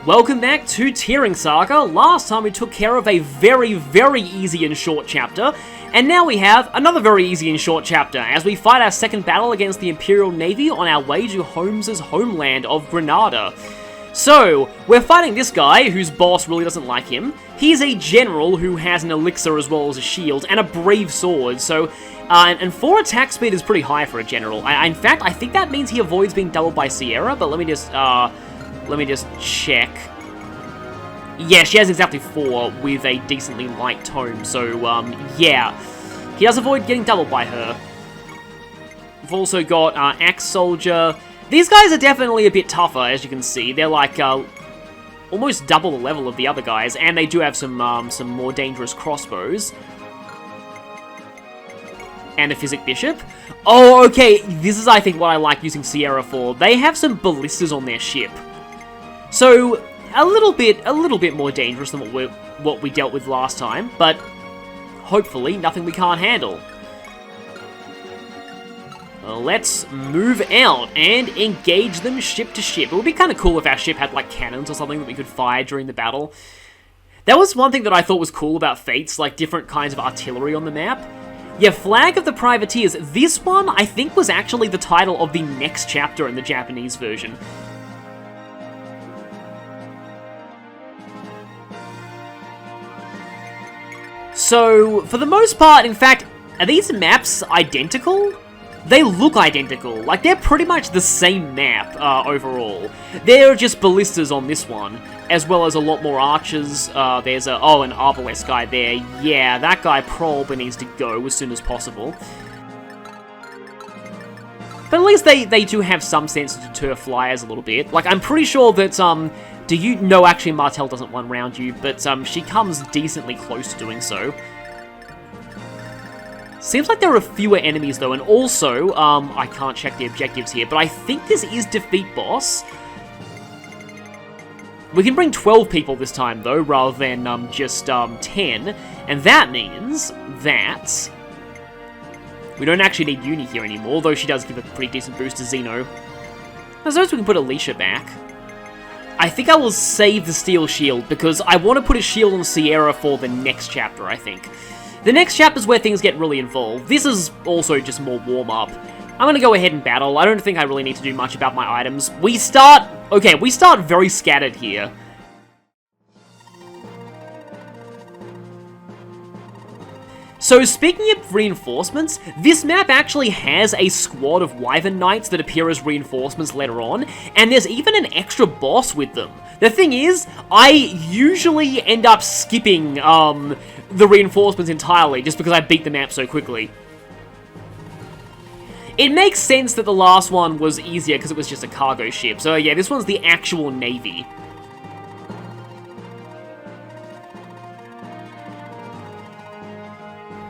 Welcome back to TearRing Saga. Last time we took care of a very, very easy and short chapter, and now we have another very easy and short chapter as we fight our second battle against the Imperial Navy on our way to Holmes's homeland of Granada. So, we're fighting this guy whose boss really doesn't like him. He's a general who has an elixir as well as a shield and a brave sword, so and 4 attack speed is pretty high for a general. In fact, I think that means he avoids being doubled by Sierra, but let me just check. Yeah, she has exactly 4 with a decently light tome, so, yeah. He does avoid getting doubled by her. We've also got, Axe Soldier. These guys are definitely a bit tougher, as you can see. They're like, almost double the level of the other guys, and they do have some more dangerous crossbows. And a Physic Bishop. Oh, okay, this is, I think, what I like using Sierra for. They have some ballistas on their ship. So, a little bit more dangerous than what we dealt with last time, but hopefully nothing we can't handle. Let's move out and engage them ship to ship. It would be kind of cool if our ship had, like, cannons or something that we could fire during the battle. That was one thing that I thought was cool about Fates, like, different kinds of artillery on the map. Yeah, Flag of the Privateers. This one, I think, was actually the title of the next chapter in the Japanese version. So, for the most part, in fact, are these maps identical? They look identical. Like, they're pretty much the same map, overall. There are just ballistas on this one, as well as a lot more archers. There's an arbalest guy there. Yeah, that guy probably needs to go as soon as possible. But at least they do have some sense to deter flyers a little bit. Like, I'm pretty sure that, no, actually, Martel doesn't one round you, but, she comes decently close to doing so. Seems like there are fewer enemies, though, and also, I can't check the objectives here, but I think this is defeat boss. We can bring 12 people this time, though, rather than, just, 10, and that means that we don't actually need Uni here anymore, although she does give a pretty decent boost to Xeno. I suppose we can put Alicia back. I think I will save the Steel Shield, because I want to put a shield on Sierra for the next chapter, I think. The next chapter is where things get really involved. This is also just more warm-up. I'm going to go ahead and battle. I don't think I really need to do much about my items. We start very scattered here. So, speaking of reinforcements, this map actually has a squad of Wyvern Knights that appear as reinforcements later on, and there's even an extra boss with them. The thing is, I usually end up skipping, the reinforcements entirely, just because I beat the map so quickly. It makes sense that the last one was easier because it was just a cargo ship, so yeah, this one's the actual Navy.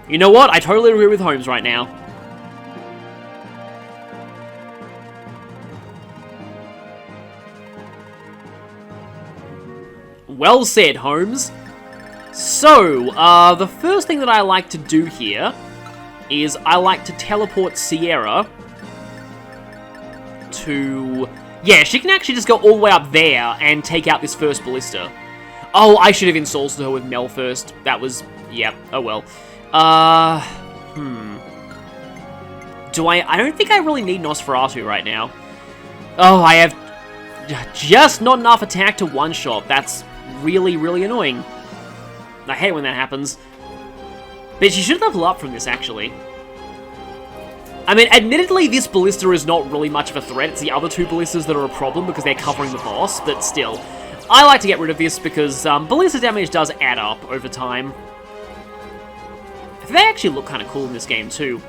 You know what? I totally agree with Holmes right now. Well said, Holmes. So, the first thing that I like to do here is I like to teleport Sierra to... Yeah, she can actually just go all the way up there and take out this first ballista. Oh, I should have insulted her with Mel first. That was... Yep, oh well. I don't think I really need Nosferatu right now. Oh, I have just not enough attack to one-shot. That's really, really annoying. I hate when that happens. But she should level up from this, actually. I mean, admittedly, this ballista is not really much of a threat. It's the other 2 ballistas that are a problem because they're covering the boss, but still. I like to get rid of this because ballista damage does add up over time. They actually look kind of cool in this game, too.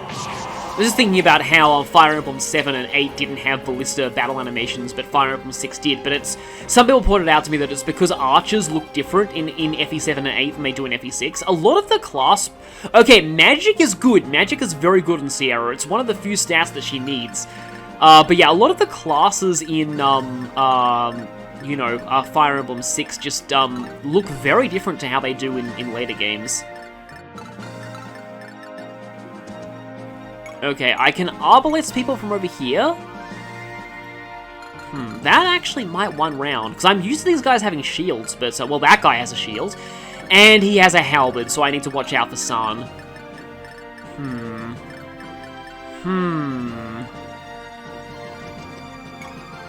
I was just thinking about how Fire Emblem 7 and 8 didn't have ballista battle animations, but Fire Emblem 6 did, but it's... Some people pointed out to me that it's because archers look different in FE7 and 8 than they do in FE6. A lot of the class... Okay, magic is good. Magic is very good in Sierra. It's one of the few stats that she needs. But yeah, a lot of the classes in, Fire Emblem 6 just, look very different to how they do in later games. Okay, I can arbalest people from over here. That actually might one round, because I'm used to these guys having shields, but, well, that guy has a shield, and he has a halberd, so I need to watch out for San.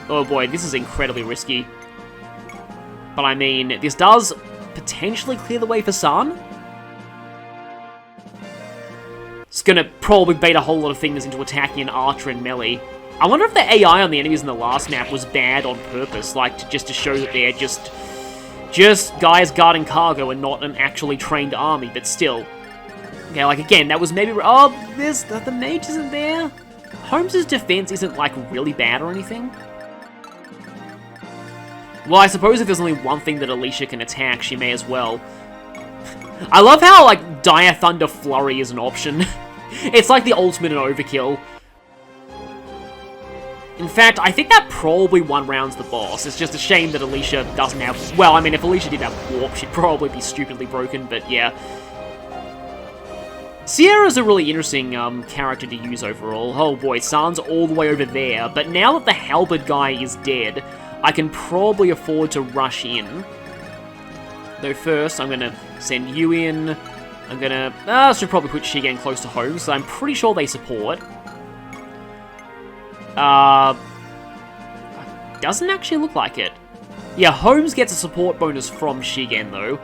Oh boy, this is incredibly risky. But I mean, this does potentially clear the way for San. It's gonna probably bait a whole lot of things into attacking an archer and melee. I wonder if the AI on the enemies in the last map was bad on purpose, like, just to show that they're just guys guarding cargo and not an actually trained army, but still. Okay, like, again, that was maybe... Oh, the mage isn't there? Holmes' defense isn't, like, really bad or anything. Well, I suppose if there's only one thing that Alicia can attack, she may as well. I love how, like, Dire Thunder Flurry is an option. It's like the ultimate in Overkill. In fact, I think that probably one rounds the boss. It's just a shame that Alicia doesn't have... Well, I mean, if Alicia did have Warp, she'd probably be stupidly broken, but yeah. Sierra's a really interesting character to use overall. Oh boy, San's all the way over there, but now that the halberd guy is dead, I can probably afford to rush in. Though first, I'm gonna send you in. I'm gonna... should probably put Shigen close to home, so I'm pretty sure they support. Doesn't actually look like it. Yeah, Holmes gets a support bonus from Shigen, though.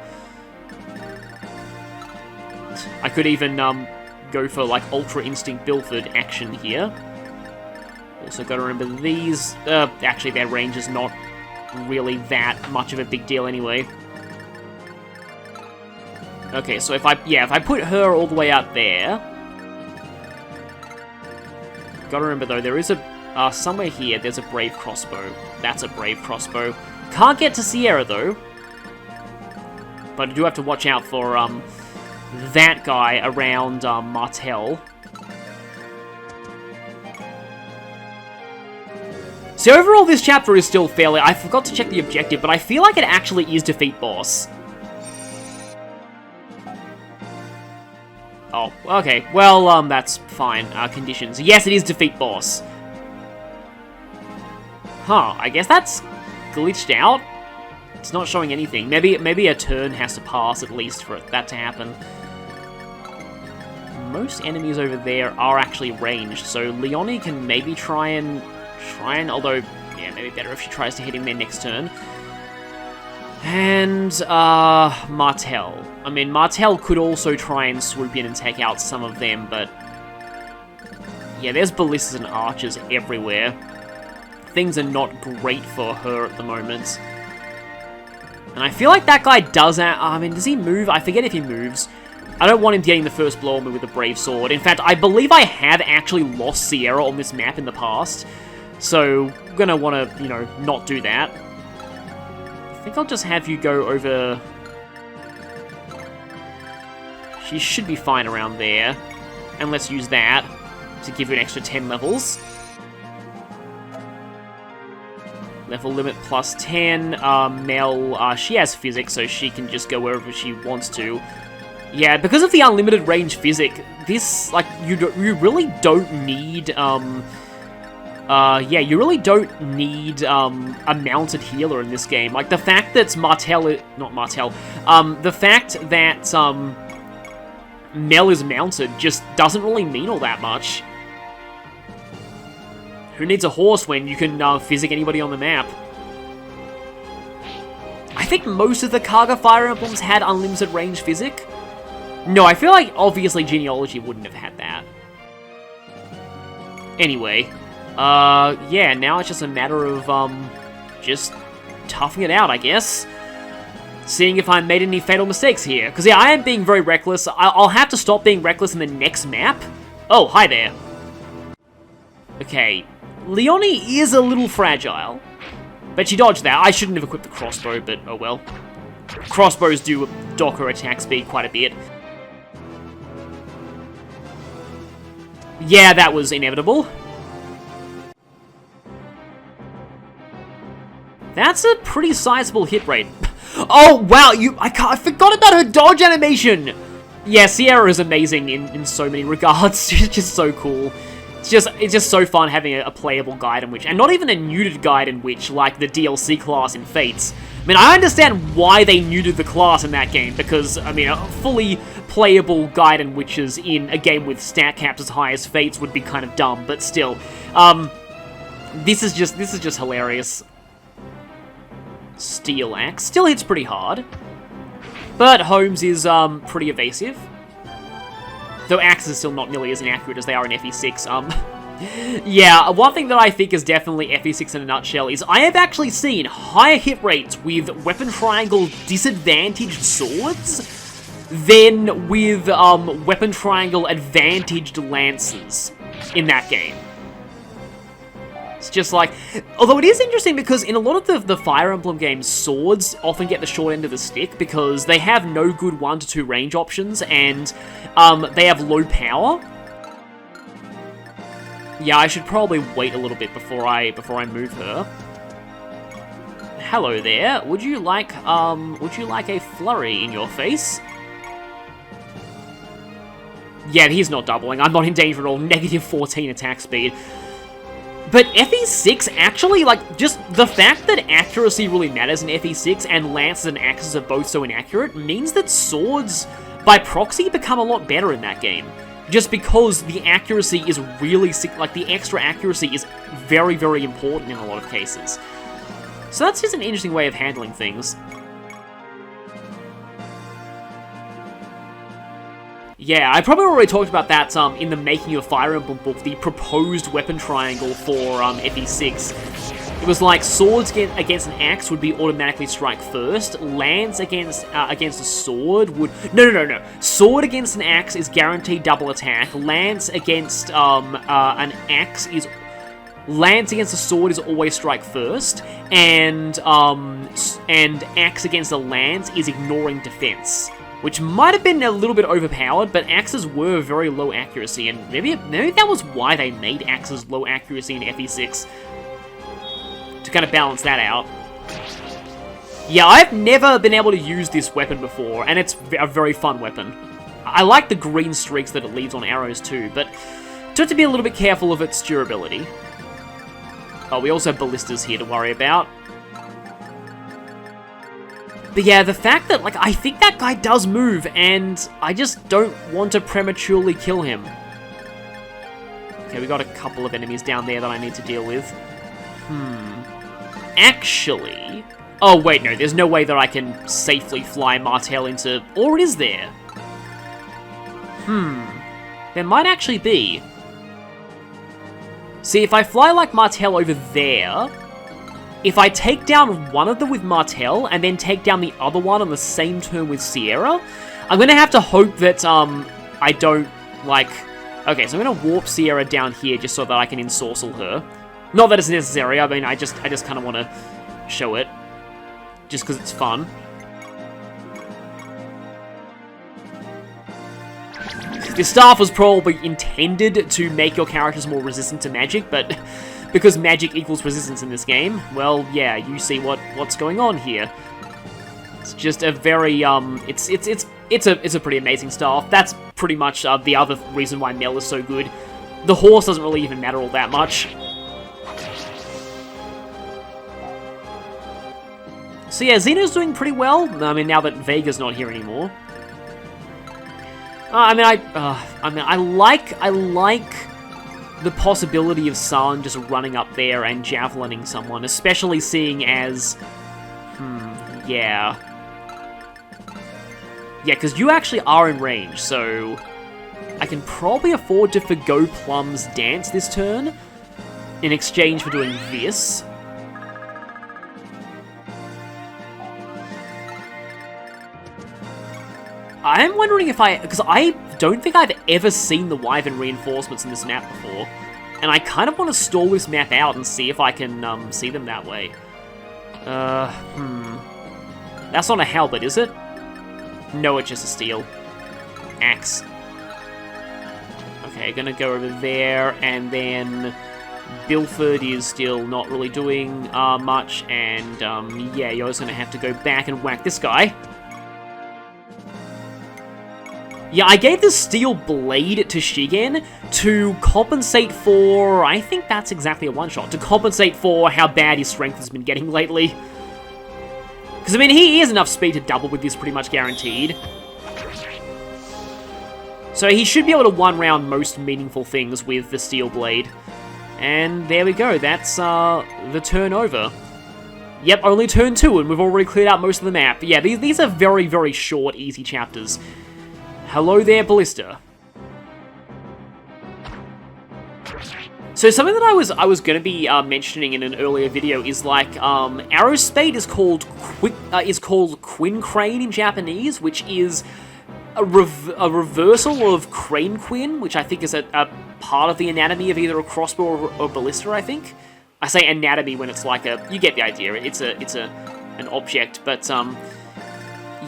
I could even, go for, like, Ultra Instinct Bilford action here. Also gotta remember these... actually, their range is not really that much of a big deal anyway. Okay, so if I put her all the way out there... Gotta remember, though, there is a... somewhere here, there's a Brave Crossbow. That's a Brave Crossbow. Can't get to Sierra, though. But I do have to watch out for, that guy around, Martel. So overall, this chapter is still fairly... I forgot to check the objective, but I feel like it actually is defeat boss. Oh, okay. Well, that's fine. Conditions. Yes, it is defeat boss. Huh, I guess that's glitched out. It's not showing anything. Maybe a turn has to pass at least for that to happen. Most enemies over there are actually ranged, so Leonie can maybe try and... although, yeah, maybe better if she tries to hit him their next turn. And, Martel. I mean, Martel could also try and swoop in and take out some of them, but... yeah, there's ballistas and archers everywhere. Things are not great for her at the moment. And I feel like that guy does... I mean, does he move? I forget if he moves. I don't want him getting the first blow on me with a Brave Sword. In fact, I believe I have actually lost Sierra on this map in the past. So, I'm gonna want to, you know, not do that. I think I'll just have you go over... She should be fine around there. And let's use that to give you an extra 10 levels. Level limit plus 10. Mel, she has physics, so she can just go wherever she wants to. Yeah, because of the unlimited range physic, this, like, you really don't need, yeah, you really don't need, a mounted healer in this game. Like, the fact that not Martel, the fact that, Mel is mounted just doesn't really mean all that much. Who needs a horse when you can, physic anybody on the map? I think most of the Kaga Fire Emblems had unlimited range physic. No, I feel like, obviously, Genealogy wouldn't have had that. Anyway, yeah, now it's just a matter of, just toughing it out, I guess. Seeing if I made any fatal mistakes here. Because, yeah, I am being very reckless. I'll have to stop being reckless in the next map. Oh, hi there. Okay, Leonie is a little fragile. But she dodged that. I shouldn't have equipped the crossbow, but oh well. Crossbows do dock her attack speed quite a bit. Yeah, that was inevitable. That's a pretty sizable hit rate. Oh, wow, I forgot about her dodge animation! Yeah, Sierra is amazing in so many regards. She's just so cool. it's just so fun having a playable Gaiden Witch, and not even a neutered Gaiden Witch like the DLC class in Fates. I mean, I understand why they neutered the class in that game, because, I mean, fully playable Gaiden Witches in a game with stat caps as high as Fates would be kind of dumb, but still. This is just hilarious. Steel Axe. Still hits pretty hard. But Holmes is, pretty evasive. Though Axes are still not nearly as inaccurate as they are in FE6. Yeah, one thing that I think is definitely FE6 in a nutshell is I have actually seen higher hit rates with Weapon Triangle disadvantaged swords than with, Weapon Triangle advantaged lances in that game. It's just like, although it is interesting because in a lot of the Fire Emblem games, swords often get the short end of the stick because they have no good 1 to 2 range options and they have low power. Yeah, I should probably wait a little bit before I move her. Hello there. Would you like a flurry in your face? Yeah, he's not doubling. I'm not in danger at all. Negative 14 attack speed. But FE6 actually, like, just the fact that accuracy really matters in FE6 and lances and axes are both so inaccurate means that swords, by proxy, become a lot better in that game. Just because the accuracy is really, like, the extra accuracy is very, very important in a lot of cases. So that's just an interesting way of handling things. Yeah, I probably already talked about that in the Making of Fire Emblem book, the proposed weapon triangle for FE6. It was like swords against an axe would be automatically strike first, lance against a sword would... No. Sword against an axe is guaranteed double attack, lance against an axe is... Lance against a sword is always strike first, and axe against a lance is ignoring defense. Which might have been a little bit overpowered, but axes were very low accuracy, and maybe that was why they made axes low accuracy in FE6. To kind of balance that out. Yeah, I've never been able to use this weapon before, and it's a very fun weapon. I like the green streaks that it leaves on arrows too, but do have to be a little bit careful of its durability. Oh, we also have ballistas here to worry about. But yeah, the fact that, like, I think that guy does move, and I just don't want to prematurely kill him. Okay, we got a couple of enemies down there that I need to deal with. Actually... Oh, wait, no, there's no way that I can safely fly Martel into... Or is there? There might actually be. See, if I fly like Martel over there... If I take down one of them with Martel, and then take down the other one on the same turn with Sierra, I'm gonna have to hope that, I don't, like... Okay, so I'm gonna warp Sierra down here just so that I can ensorcel her. Not that it's necessary, I mean, I just kind of want to show it. Just because it's fun. The staff was probably intended to make your characters more resistant to magic, but... Because magic equals resistance in this game, well, yeah, you see what's going on here. It's just a very, it's a pretty amazing staff. That's pretty much the other reason why Mel is so good. The horse doesn't really even matter all that much. So yeah, Xeno's doing pretty well. I mean, now that Vega's not here anymore. I like the possibility of San just running up there and javelining someone, especially seeing as... yeah. Yeah, because you actually are in range, so... I can probably afford to forgo Plum's dance this turn, in exchange for doing this. I'm wondering if because I don't think I've ever seen the Wyvern reinforcements in this map before. And I kind of want to stall this map out and see if I can see them that way. That's not a halberd, is it? No, it's just a steel. Axe. Okay, gonna go over there, and then Bilford is still not really doing much, and yeah, you're just gonna have to go back and whack this guy. Yeah, I gave the Steel Blade to Shigen to compensate for... I think that's exactly a one-shot. To compensate for how bad his strength has been getting lately. Because, I mean, he has enough speed to double with this pretty much guaranteed. So he should be able to one-round most meaningful things with the Steel Blade. And there we go. That's the turn over. Yep, only turn 2, and we've already cleared out most of the map. But yeah, these are very, very short, easy chapters. Hello there, Ballista. So something that I was going to be mentioning in an earlier video is like Aerospade is called Quin Crane in Japanese, which is a reversal of Crane Quin, which I think is a part of the anatomy of either a crossbow or ballista. I think I say anatomy when it's like a, you get the idea. It's an object, but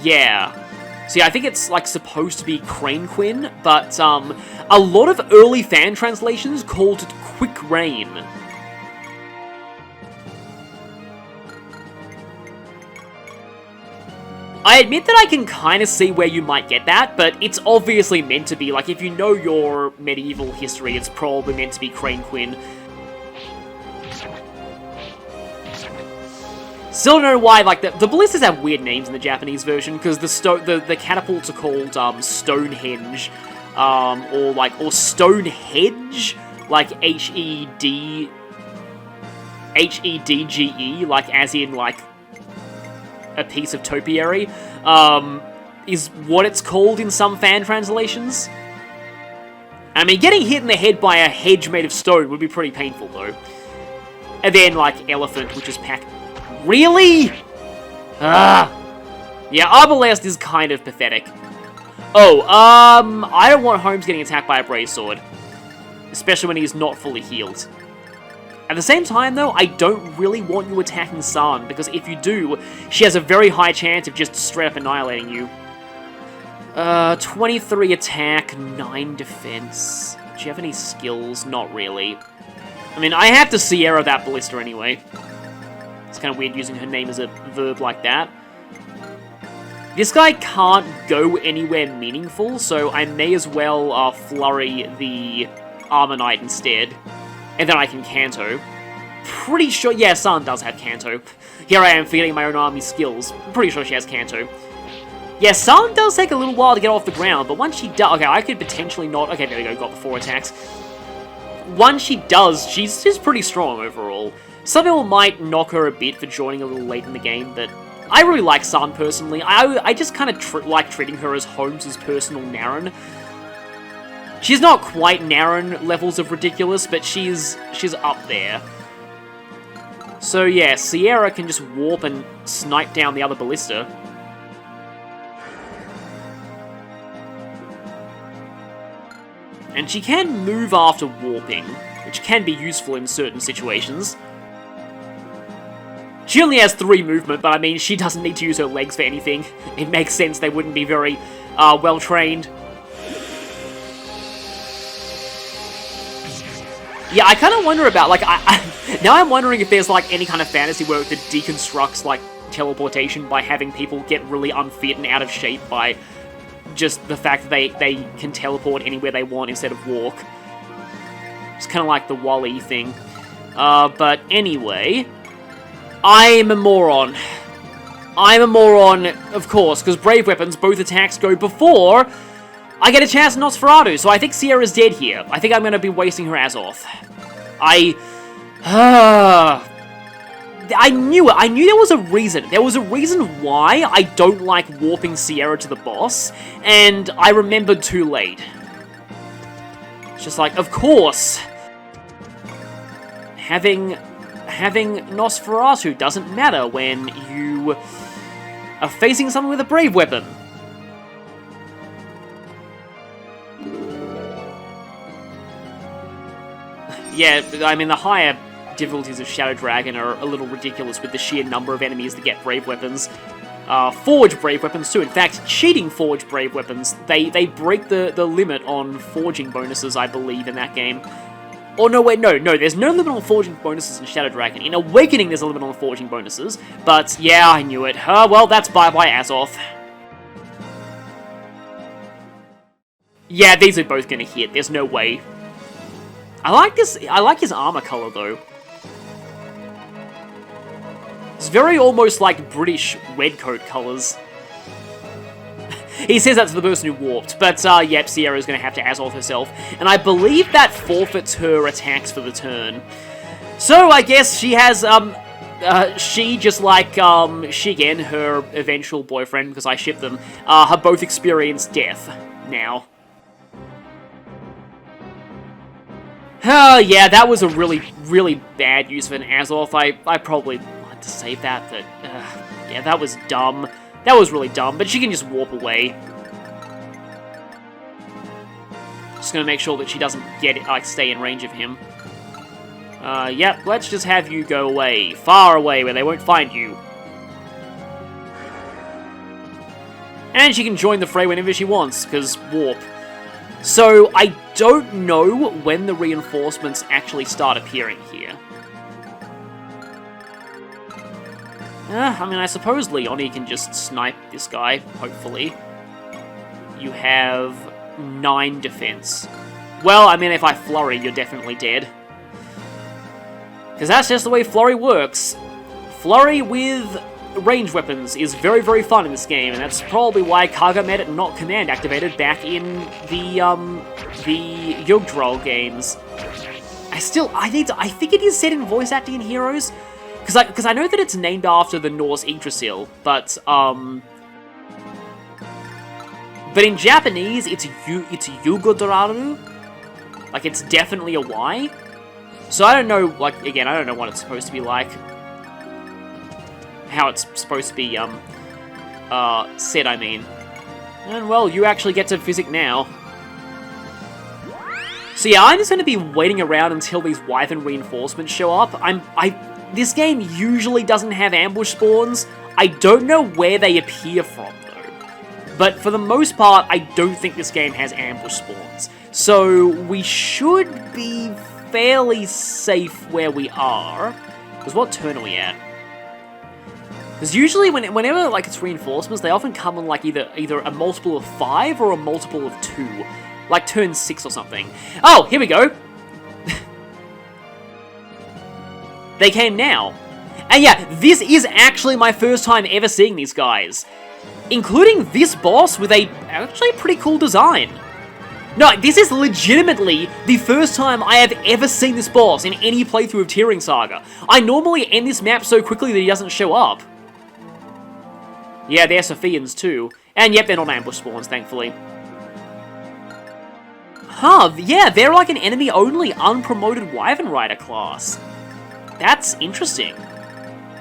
yeah. See, I think it's, like, supposed to be Crane Quin, but, a lot of early fan translations called it Quick Rain. I admit that I can kind of see where you might get that, but it's obviously meant to be, like, if you know your medieval history, it's probably meant to be Crane Quin. Still don't know why, like, the ballistas have weird names in the Japanese version, because the catapults are called, Stonehenge, or Stonehenge, like, H-E-D-G-E, like, as in, like, a piece of topiary, is what it's called in some fan translations. I mean, getting hit in the head by a hedge made of stone would be pretty painful, though. And then, like, elephant, which is packed... Really? Ah. Yeah, Arbalest is kind of pathetic. Oh, I don't want Holmes getting attacked by a Brave Sword. Especially when he's not fully healed. At the same time, though, I don't really want you attacking San, because if you do, she has a very high chance of just straight up annihilating you. 23 attack, 9 defense. Do you have any skills? Not really. I mean, I have to Sierra that ballista anyway. It's kind of weird using her name as a verb like that. This guy can't go anywhere meaningful, so I may as well flurry the Armor Knight instead. And then I can Kanto. Pretty sure... Yeah, San does have Kanto. Here I am forgetting my own army skills. I'm pretty sure she has Kanto. Yeah, San does take a little while to get off the ground, but once she does... Okay, I could potentially not... Okay, there we go, got the 4 attacks. Once she does, she's pretty strong overall. Some people might knock her a bit for joining a little late in the game, but I really like San personally. I just kind of like treating her as Holmes' personal Naren. She's not quite Naren levels of ridiculous, but she's up there. So yeah, Sierra can just warp and snipe down the other ballista. And she can move after warping, which can be useful in certain situations. She only has 3 movement, but I mean, she doesn't need to use her legs for anything. It makes sense they wouldn't be very well-trained. Yeah, I kind of wonder about, like, now I'm wondering if there's, like, any kind of fantasy work that deconstructs, like, teleportation by having people get really unfit and out of shape by just the fact that they can teleport anywhere they want instead of walk. It's kind of like the Wall-E thing. But anyway... I'm a moron. I'm a moron, of course, because Brave Weapons, both attacks go before I get a chance to Nosferatu, so I think Sierra's dead here. I think I'm going to be wasting her ass off. I knew it. I knew there was a reason. There was a reason why I don't like warping Sierra to the boss, and I remembered too late. It's just like, of course, having Nosferatu doesn't matter when you are facing someone with a Brave Weapon. Yeah, I mean, the higher difficulties of Shadow Dragon are a little ridiculous with the sheer number of enemies that get Brave Weapons. Forge Brave Weapons too. In fact, cheating Forge Brave Weapons, they break the limit on forging bonuses, I believe, in that game. Oh, no, wait, no, there's no limit on forging bonuses in Shadow Dragon. In Awakening, there's a limit on forging bonuses, but yeah, I knew it. Well, that's bye-bye Azoth. Yeah, these are both gonna hit. There's no way. I like his armor color, though. It's very almost like British redcoat colors. He says that to the person who warped, but, yep, Sierra's gonna have to Azoth herself. And I believe that forfeits her attacks for the turn. So, I guess she has, she, just like, Shigen, her eventual boyfriend, because I ship them, have both experienced death now. Yeah, that was a really, really bad use of an Azoth. I probably wanted to save that, but, yeah, that was dumb. That was really dumb, but she can just warp away. Just gonna make sure that she doesn't stay in range of him. Yep, let's just have you go away. Far away, where they won't find you. And she can join the fray whenever she wants, because warp. So, I don't know when the reinforcements actually start appearing here. I mean, I suppose Leonie can just snipe this guy, hopefully. You have 9 defense. Well, I mean, if I flurry, you're definitely dead. Because that's just the way flurry works. Flurry with range weapons is very, very fun in this game, and that's probably why Kaga made it not command activated back in the Yogdrol games. I think it is said in voice acting in Heroes, because I know that it's named after the Norse Yggdrasil, but in Japanese, it's Yugodraru. Like, it's definitely a Y. So I don't know, like, again, I don't know what it's supposed to be like. How it's supposed to be, said, I mean. And, well, you actually get to Physic now. So yeah, I'm just going to be waiting around until these Wyvern reinforcements show up. This game usually doesn't have ambush spawns. I don't know where they appear from, though. But for the most part, I don't think this game has ambush spawns. So we should be fairly safe where we are. Because what turn are we at? Because usually whenever like it's reinforcements, they often come on like either a multiple of 5 or a multiple of 2. Like turn 6 or something. Oh, here we go! They came now. And yeah, this is actually my first time ever seeing these guys. Including this boss with a actually pretty cool design. No, this is legitimately the first time I have ever seen this boss in any playthrough of TearRing Saga. I normally end this map so quickly that he doesn't show up. Yeah, they're Sophians too. And yep, they're not ambush spawns, thankfully. Huh, yeah, they're like an enemy-only unpromoted Wyvern Rider class. That's interesting.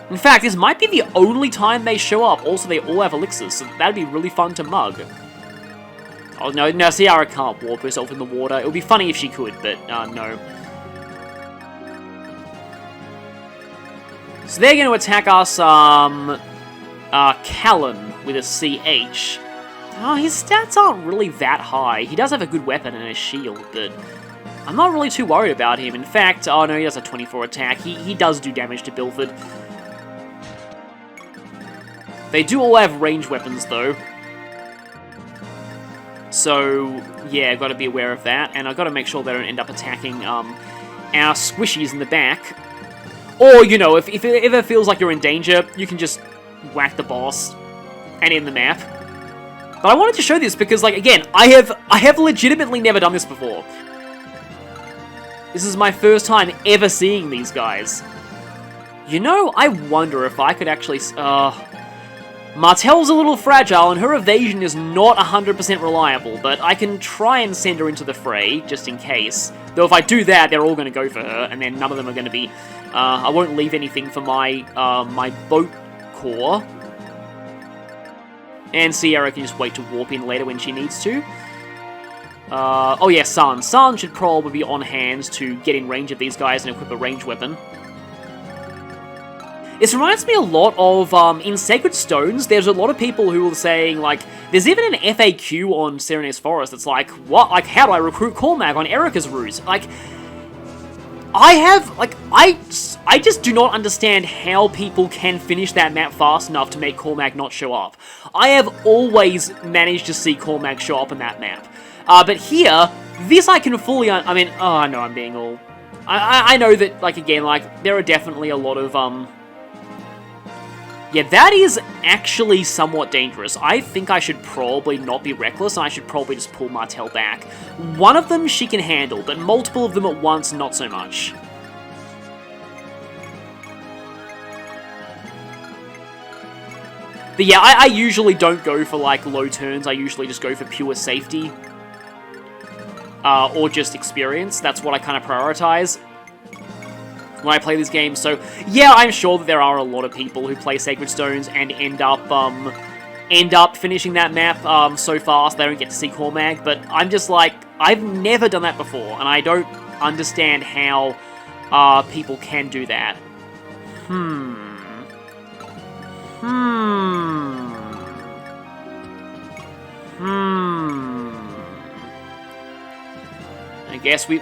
In fact, this might be the only time they show up. Also, they all have elixirs, so that'd be really fun to mug. Oh, no, Ciara can't warp herself in the water. It would be funny if she could, but, no. So they're going to attack us, Callan with a CH. Oh, his stats aren't really that high. He does have a good weapon and a shield, but I'm not really too worried about him. In fact, oh no, he does a 24 attack. He does do damage to Bilford. They do all have range weapons, though. So, yeah, I've got to be aware of that, and I've got to make sure they don't end up attacking, our squishies in the back. Or, you know, if it ever feels like you're in danger, you can just whack the boss and end the map. But I wanted to show this because, like, again, I have legitimately never done this before. This is my first time ever seeing these guys. You know, I wonder if I could actually... Martel's a little fragile, and her evasion is not 100% reliable, but I can try and send her into the fray, just in case. Though if I do that, they're all going to go for her, and then none of them are going to be... I won't leave anything for my, my boat core. And Sierra can just wait to warp in later when she needs to. Oh yeah, San. San should probably be on hand to get in range of these guys and equip a ranged weapon. This reminds me a lot of, in Sacred Stones, there's a lot of people who are saying, like, there's even an FAQ on Serenes Forest that's like, what? Like, how do I recruit Cormac on Erica's route? Like, I just do not understand how people can finish that map fast enough to make Cormac not show up. I have always managed to see Cormac show up in that map. But here, this I can fully, I mean, oh, I know I'm being all... I know that, like, again, like, there are definitely a lot of, yeah, that is actually somewhat dangerous. I think I should probably not be reckless, and I should probably just pull Martel back. One of them she can handle, but multiple of them at once, not so much. But yeah, I usually don't go for, like, low turns. I usually just go for pure safety. Or just experience. That's what I kind of prioritize when I play this game. So, yeah, I'm sure that there are a lot of people who play Sacred Stones and end up finishing that map so fast they don't get to see Cormag, but I'm just like, I've never done that before, and I don't understand how people can do that. I guess we...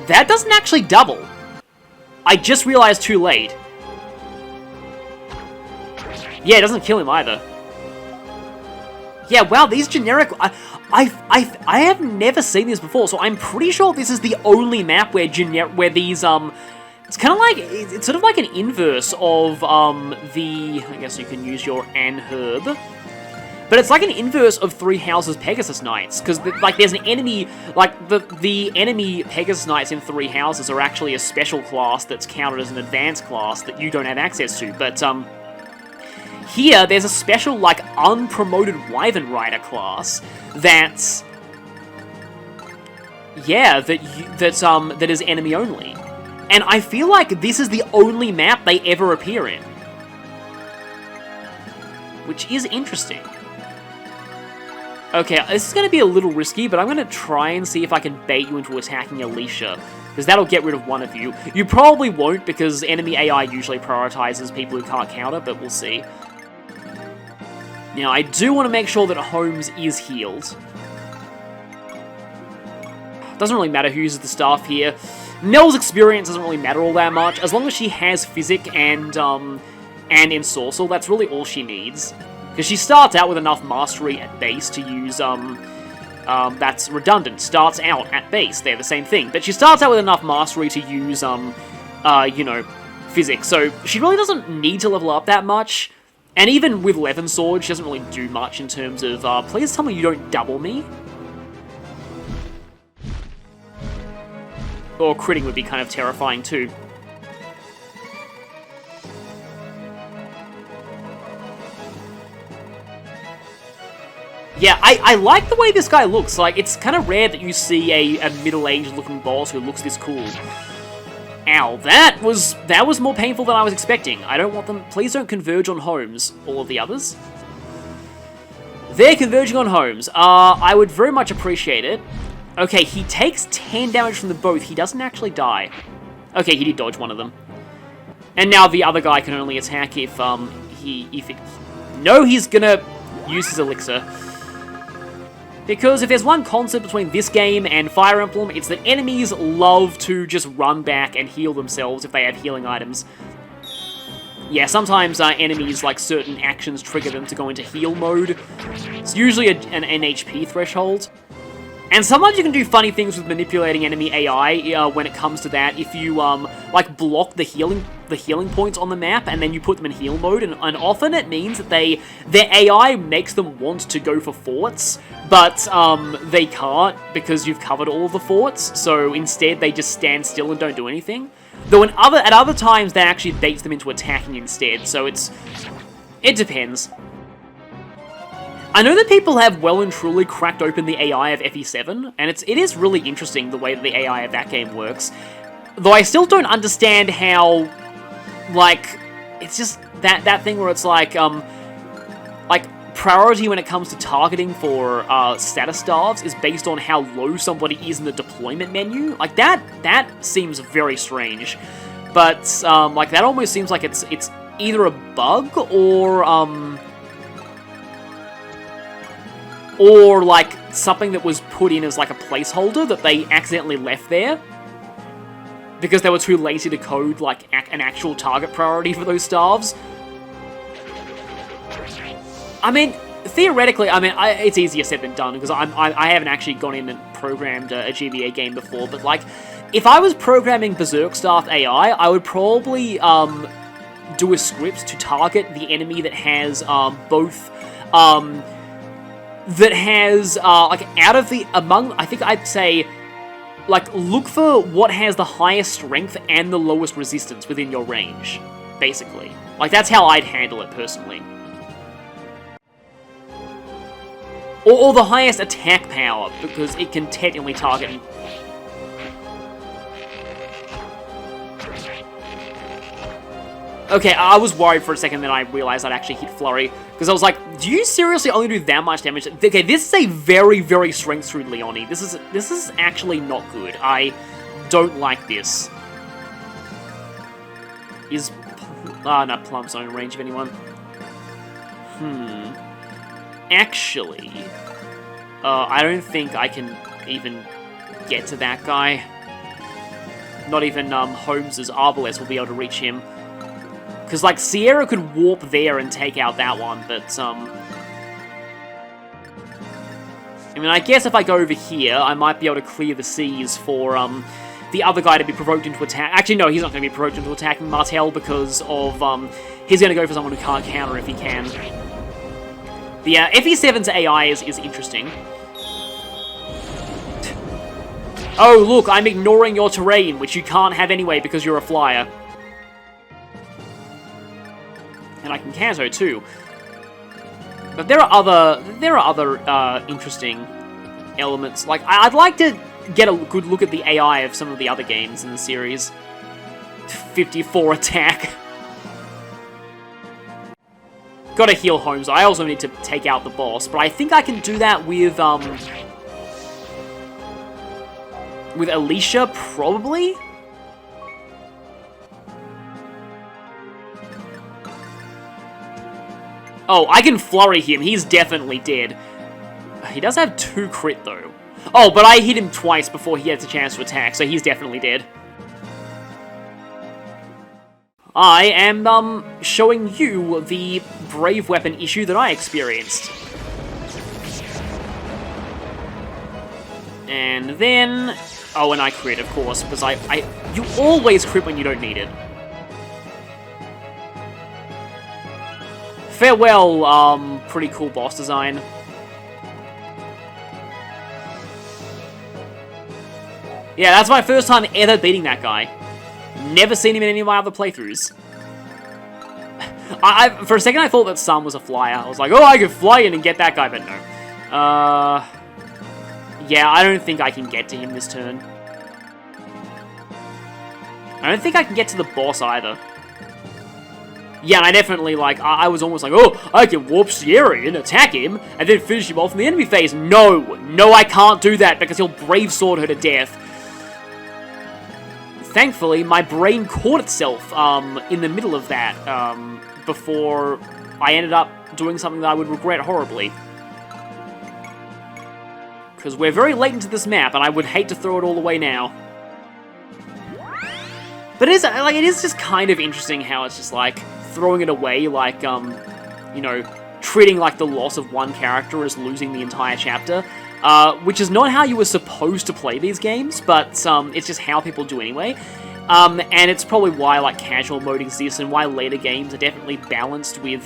That doesn't actually double. I just realized too late. Yeah, it doesn't kill him either. Yeah, wow, these generic... I have never seen this before, so I'm pretty sure this is the only map where these, it's kind of like... It's sort of like an inverse of, the... I guess you can use your Anherb. But it's like an inverse of Three Houses Pegasus Knights, because, like, there's an enemy... Like, the enemy Pegasus Knights in Three Houses are actually a special class that's counted as an advanced class that you don't have access to, but, here, there's a special, like, unpromoted Wyvern Rider class that's... Yeah, that is enemy only. And I feel like this is the only map they ever appear in. Which is interesting. Okay, this is going to be a little risky, but I'm going to try and see if I can bait you into attacking Alicia, because that'll get rid of one of you. You probably won't, because enemy AI usually prioritizes people who can't counter, but we'll see. Now, I do want to make sure that Holmes is healed. Doesn't really matter who uses the staff here. Nell's experience doesn't really matter all that much. As long as she has Physic and Ensorcel, that's really all she needs. Because she starts out with enough Mastery at base to use, that's redundant. Starts out at base, they're the same thing. But she starts out with enough Mastery to use, you know, Physics. So she really doesn't need to level up that much. And even with Levin Sword, she doesn't really do much in terms of, please tell me you don't double me. Or critting would be kind of terrifying too. Yeah, I like the way this guy looks. Like, it's kind of rare that you see a middle-aged looking boss who looks this cool. Ow, that was more painful than I was expecting. I don't want them... Please don't converge on Holmes, all of the others. They're converging on Holmes. I would very much appreciate it. Okay, he takes 10 damage from the both. He doesn't actually die. Okay, he did dodge one of them. And now the other guy can only attack if No, he's gonna use his elixir. Because if there's one concept between this game and Fire Emblem, it's that enemies love to just run back and heal themselves if they have healing items. Yeah, sometimes enemies, like, certain actions trigger them to go into heal mode. It's usually an HP threshold. And sometimes you can do funny things with manipulating enemy AI when it comes to that. If you, like, block the healing points on the map and then you put them in heal mode, and often it means that their AI makes them want to go for forts, but they can't because you've covered all of the forts, so instead they just stand still and don't do anything. Though at other times that actually baits them into attacking instead, so it depends. I know that people have well and truly cracked open the AI of FE7, and it is really interesting the way that the AI of that game works. Though I still don't understand how, like, it's just that thing where it's like priority when it comes to targeting for status starves is based on how low somebody is in the deployment menu. Like, that seems very strange. But, like, that almost seems like it's either a bug or like something that was put in as like a placeholder that they accidentally left there because they were too lazy to code like an actual target priority for those starves. I mean, theoretically, I mean, it's easier said than done, because I haven't actually gone in and programmed a GBA game before, but, like, if I was programming Berserk Staff AI, I would probably, do a script to target the enemy that has, both, like, out of the, I think I'd say, like, look for what has the highest strength and the lowest resistance within your range, basically. Like, that's how I'd handle it, personally. Or the highest attack power, because it can technically target... Okay, I was worried for a second, then I realized I'd actually hit Flurry, because I was like, do you seriously only do that much damage? Okay, this is a very, very strength through Leonie. This is actually not good. I don't like this. Is... no, Plum's not in range of anyone. Actually... I don't think I can even get to that guy. Not even, Holmes's Arbalest will be able to reach him. Because, like, Sierra could warp there and take out that one, but, I mean, I guess if I go over here, I might be able to clear the seas for, the other guy to be provoked into attack. Actually, no, he's not going to be provoked into attacking Martel because of, he's going to go for someone who can't counter if he can. The, FE7's AI is interesting. Oh, look, I'm ignoring your terrain, which you can't have anyway because you're a flyer. And I can Kanto too. But there are other interesting elements. Like, I'd like to get a good look at the AI of some of the other games in the series. 54 attack. Gotta heal Holmes. I also need to take out the boss, but I think I can do that with Alicia, probably? Oh, I can flurry him. He's definitely dead. He does have 2 crit, though. Oh, but I hit him twice before he had a chance to attack, so he's definitely dead. I am, showing you the brave weapon issue that I experienced. And then... Oh, and I crit, of course, because you always crit when you don't need it. Farewell, pretty cool boss design. Yeah, that's my first time ever beating that guy. Never seen him in any of my other playthroughs. For a second I thought that Sun was a flyer. I was like, oh, I could fly in and get that guy, but no. Yeah, I don't think I can get to him this turn. I don't think I can get to the boss either. Yeah, and I definitely, like, I was almost like, oh, I can warp Sierra in, attack him, and then finish him off in the enemy phase. No, I can't do that, because he'll Brave Sword her to death. Thankfully, my brain caught itself, in the middle of that, before I ended up doing something that I would regret horribly. Because we're very late into this map, and I would hate to throw it all away now. But it is just kind of interesting how it's just, like, throwing it away, like, you know, treating, like, the loss of one character as losing the entire chapter, which is not how you were supposed to play these games, but, it's just how people do anyway. And it's probably why, like, casual mode exists, and why later games are definitely balanced with,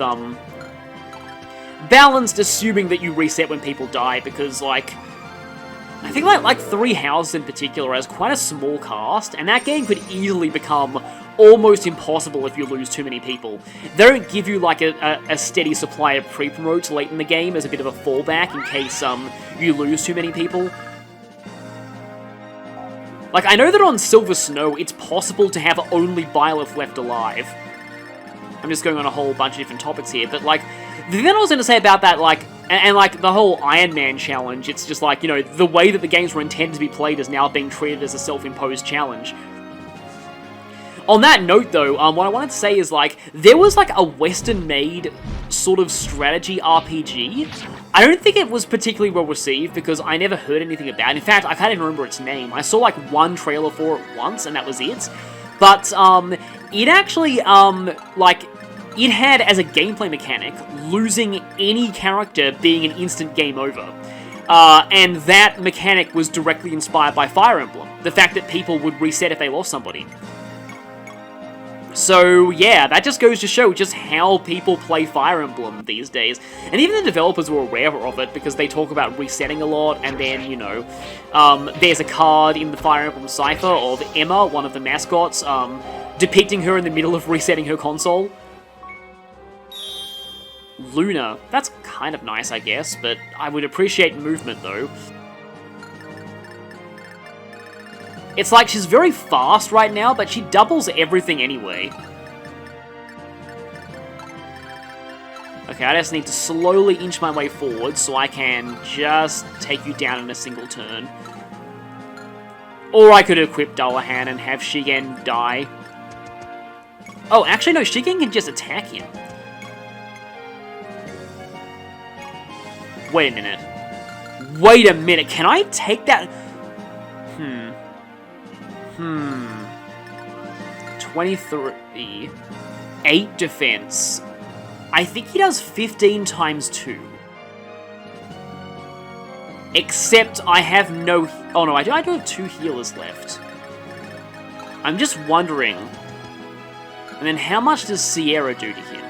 balanced assuming that you reset when people die, because, like, I think like Three Houses in particular has quite a small cast, and that game could easily become almost impossible if you lose too many people. They don't give you like a steady supply of pre-promotes late in the game as a bit of a fallback in case you lose too many people. Like, I know that on Silver Snow, it's possible to have only Byleth left alive. I'm just going on a whole bunch of different topics here, but like, the thing I was going to say about that, like, and like, the whole Iron Man challenge, it's just like, you know, the way that the games were intended to be played is now being treated as a self-imposed challenge. On that note, though, what I wanted to say is, like, there was, like, a Western-made sort of strategy RPG. I don't think it was particularly well-received, because I never heard anything about it. In fact, I can't even remember its name. I saw, like, one trailer for it once, and that was it. But, it actually, like, it had, as a gameplay mechanic, losing any character being an instant game over. And that mechanic was directly inspired by Fire Emblem. The fact that people would reset if they lost somebody. So, yeah, that just goes to show just how people play Fire Emblem these days. And even the developers were aware of it, because they talk about resetting a lot, and then, you know, there's a card in the Fire Emblem Cypher of Emma, one of the mascots, depicting her in the middle of resetting her console. Luna. That's kind of nice, I guess, but I would appreciate movement, though. It's like she's very fast right now, but she doubles everything anyway. Okay, I just need to slowly inch my way forward so I can just take you down in a single turn. Or I could equip Dullahan and have Shigen die. Oh, actually no, Shigen can just attack him. Wait a minute. Wait a minute, can I take that? 23. 8 defense. I think he does 15 times 2. Except I have no... Oh no, I do have 2 healers left. I'm just wondering. And then how much does Sierra do to him?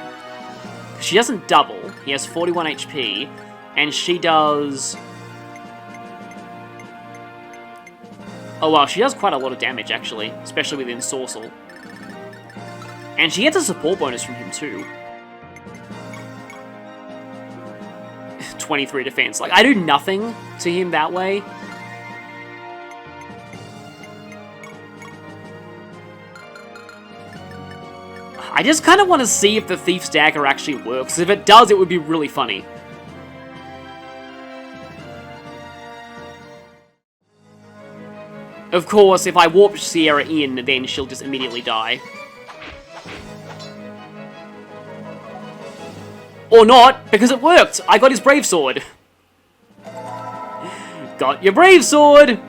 She doesn't double. He has 41 HP. And she does... Oh wow, she does quite a lot of damage, actually. Especially with Ensorcel. And she gets a support bonus from him, too. 23 defense. Like, I do nothing to him that way. I just kind of want to see if the Thief's Dagger actually works. If it does, it would be really funny. Of course, if I warp Sierra in, then she'll just immediately die. Or not, because it worked! I got his Brave Sword! Got your Brave Sword!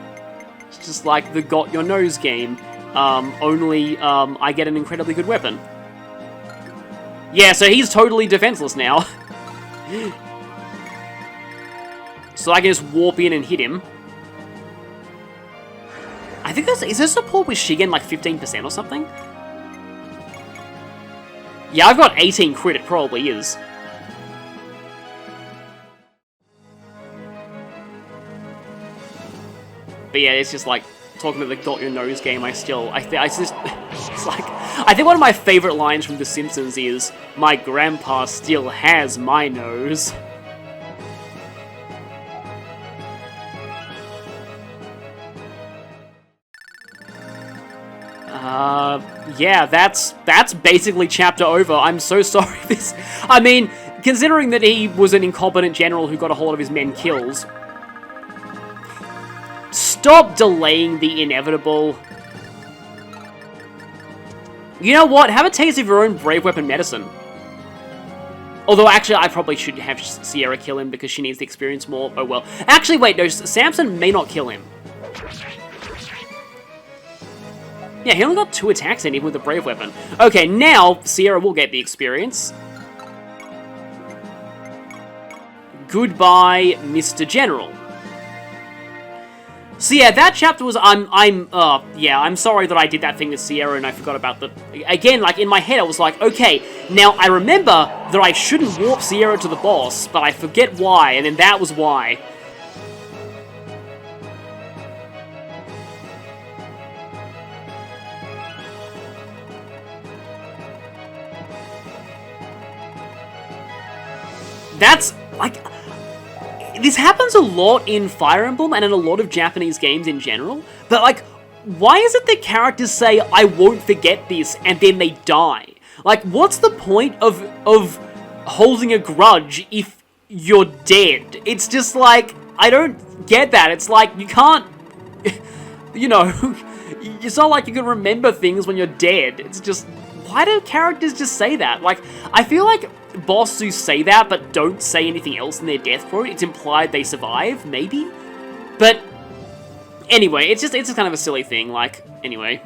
It's just like the Got Your Nose game. Only, I get an incredibly good weapon. Yeah, so he's totally defenseless now. So I can just warp in and hit him. I think is there support with Shigen like 15% or something? Yeah, I've got 18 crit, it probably is. But yeah, it's just like, talking to the Got Your Nose game, it's like, I think one of my favorite lines from The Simpsons is, "My grandpa still has my nose." Yeah, that's basically chapter over. I'm so sorry. I mean, considering that he was an incompetent general who got a whole lot of his men killed. Stop delaying the inevitable. You know what? Have a taste of your own Brave Weapon medicine. Although, actually, I probably should have Sierra kill him because she needs to experience more. Oh well. Actually, wait, no, Samson may not kill him. Yeah, he only got 2 attacks in him with a Brave Weapon. Okay, now Sierra will get the experience. Goodbye, Mr. General. So yeah, that chapter was, I'm sorry that I did that thing with Sierra and I forgot about the... Again, like, in my head I was like, okay, now I remember that I shouldn't warp Sierra to the boss, but I forget why, and then that was why. That's, like, this happens a lot in Fire Emblem and in a lot of Japanese games in general, but, like, why is it that characters say, I won't forget this, and then they die? Like, what's the point of holding a grudge if you're dead? It's just like, I don't get that. It's like, you can't, you know, it's not like you can remember things when you're dead. It's just, why do characters just say that? Like, I feel like boss who say that but don't say anything else in their death quote, it's implied they survive, maybe? But anyway, it's just kind of a silly thing, like, anyway.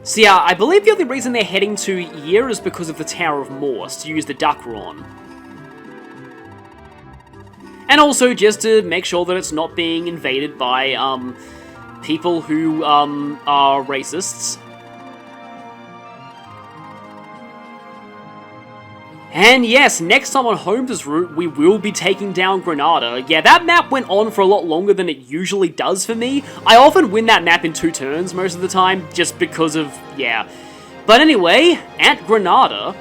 So yeah, I believe the only reason they're heading to Yer is because of the Tower of Morse, to use the Duckron. And also just to make sure that it's not being invaded by, people who, are racists. And yes, next time on Holmes' route, we will be taking down Granada. Yeah, that map went on for a lot longer than it usually does for me. I often win that map in 2 turns most of the time, just because of, yeah. But anyway, at Granada,